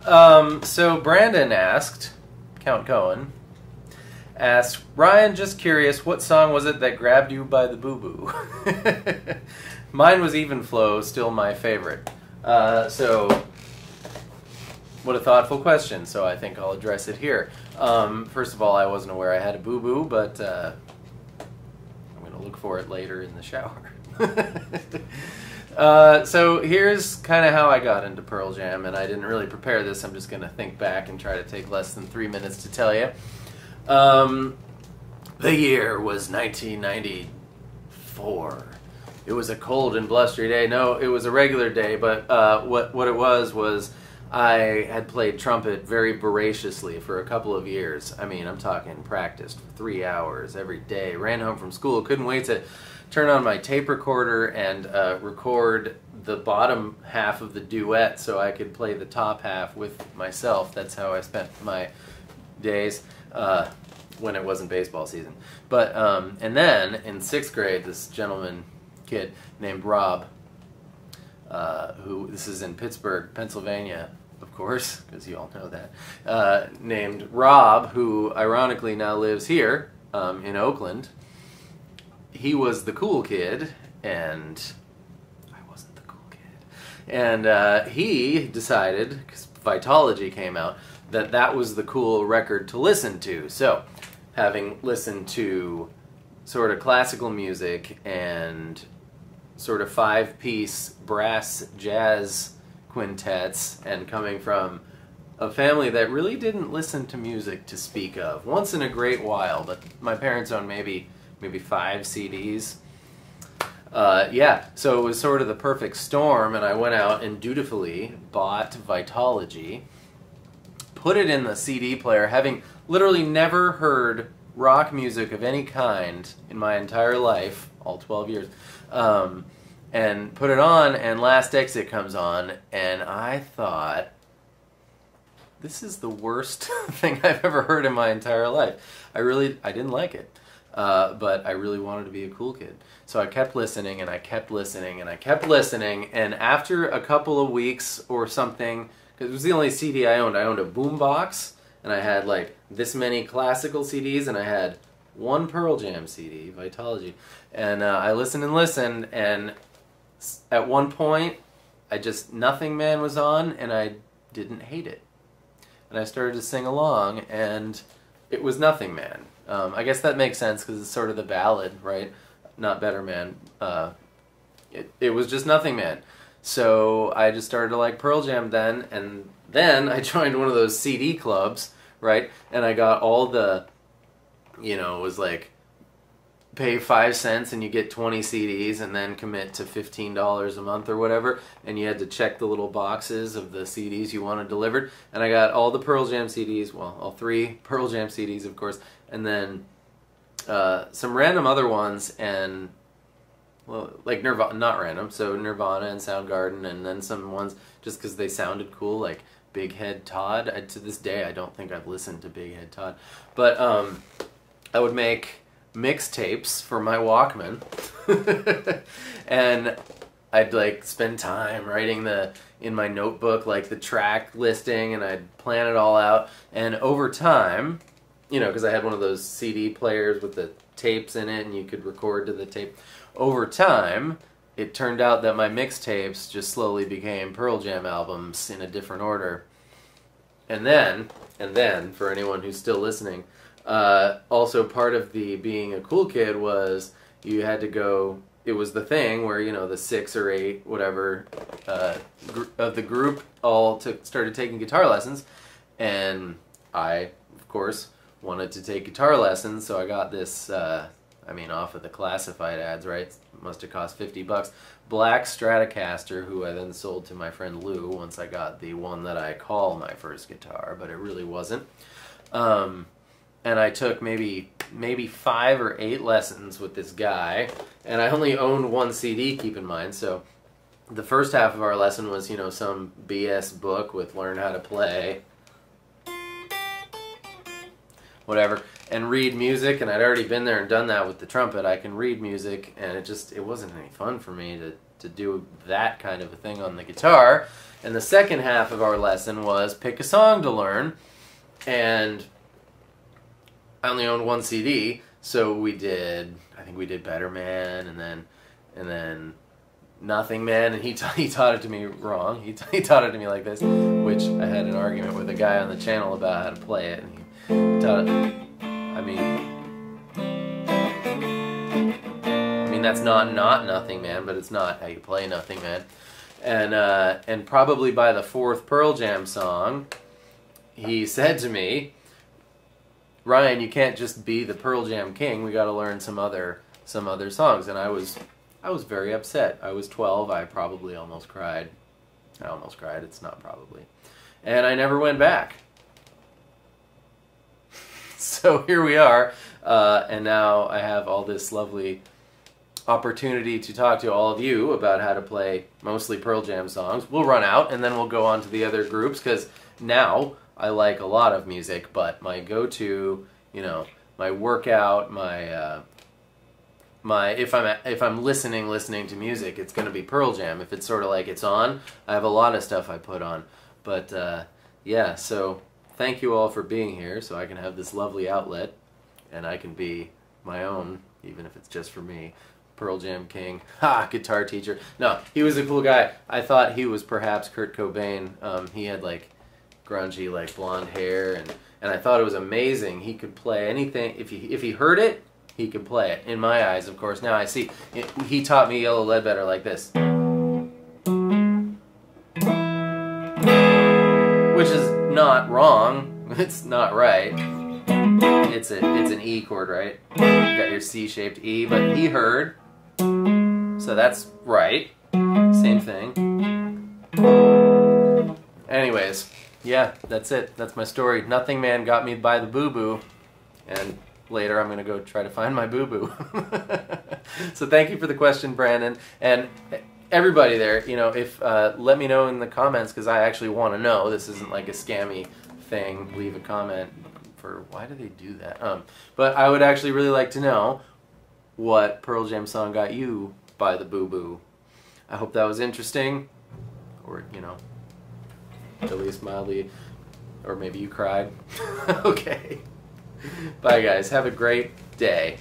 So Brandon asked, Count Cohen, asked, Ryan, just curious, what song was it that grabbed you by the BooBoo? Mine was Even Flow, still my favorite. So, what a thoughtful question, so I think I'll address it here. First of all, I wasn't aware I had a BooBoo, but I'm going to look for it later in the shower. So here's kind of how I got into Pearl Jam, and I didn't really prepare this. I'm just going to think back and try to take less than 3 minutes to tell you. The year was 1994. It was a cold and blustery day. No, it was a regular day, but what it was I had played trumpet very voraciously for a couple of years. I mean, I'm talking practiced for 3 hours every day. Ran home from school, couldn't wait to turn on my tape recorder and record the bottom half of the duet so I could play the top half with myself. That's how I spent my days when it wasn't baseball season. But and then in 6th grade, this kid named Rob, who, this is in Pittsburgh, Pennsylvania, of course, because you all know that, named Rob, who ironically now lives here in Oakland. He was the cool kid, and I wasn't the cool kid. And he decided, because Vitology came out, that that was the cool record to listen to. So, having listened to sort of classical music and sort of 5-piece brass jazz quintets, and coming from a family that really didn't listen to music to speak of, once in a great while, but my parents owned maybe 5 CDs. Yeah, so it was sort of the perfect storm, and I went out and dutifully bought Vitology, put it in the CD player, having literally never heard rock music of any kind in my entire life, all 12 years, and put it on, and Last Exit comes on, and I thought, this is the worst thing I've ever heard in my entire life. I didn't like it. But I really wanted to be a cool kid. So I kept listening, and I kept listening, and I kept listening, and after a couple of weeks or something, because it was the only CD I owned a boombox, and I had like this many classical CDs, and I had one Pearl Jam CD, Vitology, and I listened and listened, and at one point, Nothing Man was on, and I didn't hate it. And I started to sing along, and it was Nothing Man. I guess that makes sense because it's sort of the ballad, right? Not Better Man. It was just Nothing Man. So I just started to like Pearl Jam then, and then I joined one of those CD clubs, right? And I got all the, it was like, pay 5 cents and you get 20 CDs, and then commit to $15 a month or whatever, and you had to check the little boxes of the CDs you wanted delivered, and I got all the Pearl Jam CDs, well, all 3 Pearl Jam CDs, of course, and then some random other ones, and, well, like Nirvana, not random, so Nirvana and Soundgarden, and then some ones just because they sounded cool, like Big Head Todd. To this day, I don't think I've listened to Big Head Todd, but I would make mixtapes for my Walkman, and I'd like spend time writing in my notebook like the track listing, and I'd plan it all out, and over time, because I had one of those CD players with the tapes in it and you could record to the tape, over time it turned out that my mixtapes just slowly became Pearl Jam albums in a different order. And then for anyone who's still listening, also part of the being a cool kid was you had to go, it was the thing where, the 6 or 8, whatever, of the group all started taking guitar lessons, and I, of course, wanted to take guitar lessons, so I got this, off of the classified ads, right? It must have cost $50. Black Stratocaster, who I then sold to my friend Lou once I got the one that I call my first guitar, but it really wasn't. And I took maybe 5 or 8 lessons with this guy, and I only owned one CD, keep in mind, so the first half of our lesson was, some BS book with Learn How to Play, whatever, and read music, and I'd already been there and done that with the trumpet. I can read music, and it wasn't any fun for me to do that kind of a thing on the guitar. And the second half of our lesson was pick a song to learn. And I only owned one CD, so I think we did Better Man, and then Nothing Man, and he taught it to me wrong. He taught it to me like this, which I had an argument with a guy on the channel about how to play it, and he taught it. I mean that's not Nothing Man, but it's not how you play Nothing Man. And probably by the fourth Pearl Jam song, he said to me, Ryan, you can't just be the Pearl Jam king. We got to learn some other songs. And I was very upset. I was 12. I probably almost cried. I almost cried. It's not probably. And I never went back. So here we are. And now I have all this lovely opportunity to talk to all of you about how to play mostly Pearl Jam songs. We'll run out, and then we'll go on to the other groups, because now I like a lot of music, but my go-to, my workout, if I'm listening to music, it's going to be Pearl Jam. If it's sort of like it's on, I have a lot of stuff I put on. But yeah, so thank you all for being here, so I can have this lovely outlet, and I can be my own, even if it's just for me. Pearl Jam king. Ha! Guitar teacher. No, he was a cool guy. I thought he was perhaps Kurt Cobain. He had like grungy, like blonde hair, and I thought it was amazing. He could play anything. If he heard it, he could play it. In my eyes, of course. Now I see. He taught me Yellow Ledbetter like this, which is not wrong. It's not right. It's an E chord, right? You got your C-shaped E, but he heard. So that's right. Same thing. Anyways, yeah, that's it. That's my story. Nothing Man got me by the BooBoo, and later I'm going to go try to find my BooBoo. So thank you for the question, Brandon. And everybody there, if let me know in the comments, because I actually want to know. This isn't like a scammy thing. Leave a comment for why do they do that? But I would actually really like to know what Pearl Jam song got you by the BooBoo. I hope that was interesting, or at least mildly, or maybe you cried. Okay. Bye guys, have a great day.